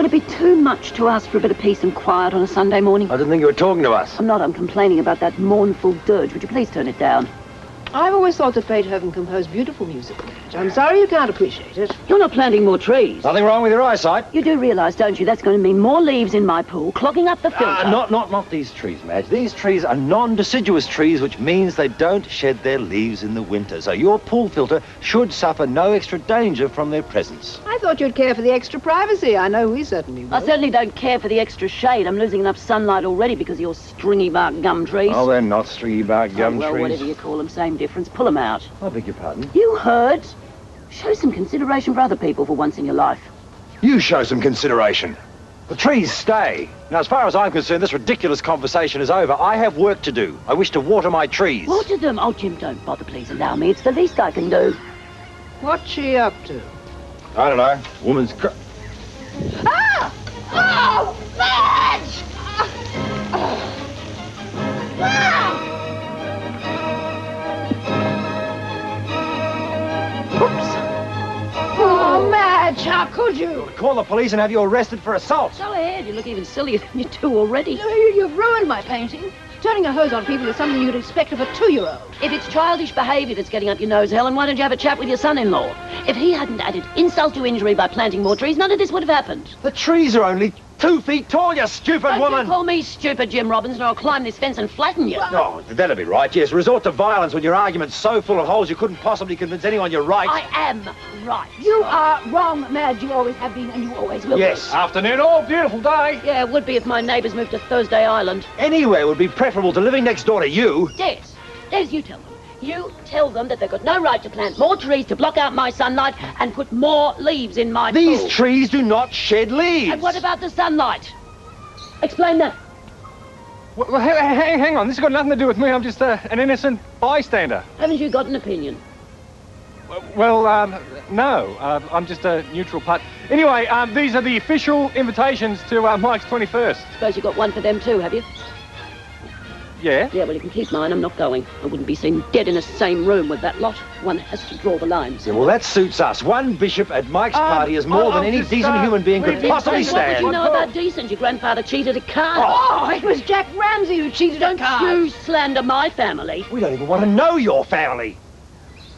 Would it be too much to ask for a bit of peace and quiet on a Sunday morning? I didn't think you were talking to us. I'm not. I'm complaining about that mournful dirge. Would you please turn it down? I've always thought that Beethoven composed beautiful music, Madge. I'm sorry you can't appreciate it. You're not planting more trees. Nothing wrong with your eyesight. You do realise, don't you, that's going to mean more leaves in my pool, clogging up the filter. Not these trees, Madge. These trees are non-deciduous trees, which means they don't shed their leaves in the winter. So your pool filter should suffer no extra danger from their presence. I thought you'd care for the extra privacy. I know we certainly will. I certainly don't care for the extra shade. I'm losing enough sunlight already because of your stringy bark gum trees. Oh, they're not stringy bark gum well, trees. whatever you call them, same difference. Pull them out. I beg your pardon? You heard. Show some consideration for other people for once in your life. You show some consideration. The trees stay. Now, as far as I'm concerned, this ridiculous conversation is over. I have work to do. I wish to water my trees. Water them? Oh, Jim, don't bother, please allow me. It's the least I can do. What's she up to? I don't know. Woman's... Ah! Oh, Madge! Oh, Madge, how could you? Call the police and have you arrested for assault. Go ahead, you look even sillier than you do already. You've ruined my painting. Turning a hose on people is something you'd expect of a 2-year-old. If it's childish behaviour that's getting up your nose, Helen, why don't you have a chat with your son-in-law? If he hadn't added insult to injury by planting more trees, none of this would have happened. The trees are only 2 feet tall, you stupid woman. Don't you call me stupid, Jim Robbins, and I'll climb this fence and flatten you. Oh, that'll be right, yes. Resort to violence when your argument's so full of holes you couldn't possibly convince anyone you're right. I am right. You are wrong, Madge. You always have been, and you always will be. Yes. Afternoon all, beautiful day. Yeah, it would be if my neighbours moved to Thursday Island. Anywhere would be preferable to living next door to you. Des, you tell them. You tell them that they've got no right to plant more trees to block out my sunlight and put more leaves in my These pool. trees do not shed leaves. And what about the sunlight? Explain that. Well, hang on. This has got nothing to do with me. I'm just an innocent bystander. Haven't you got an opinion? Well, no. I'm just a neutral part. Anyway, these are the official invitations to Mike's 21st. Suppose you got one for them too, have you? Yeah? Yeah, well, you can keep mine. I'm not going. I wouldn't be seen dead in the same room with that lot. One has to draw the lines. Yeah, well, that suits us. One bishop at Mike's party is more than any decent human being could possibly What stand. would you know about decent? Your grandfather cheated a card. Oh, it was Jack Ramsay who cheated a card. You slander my family. We don't even want to know your family.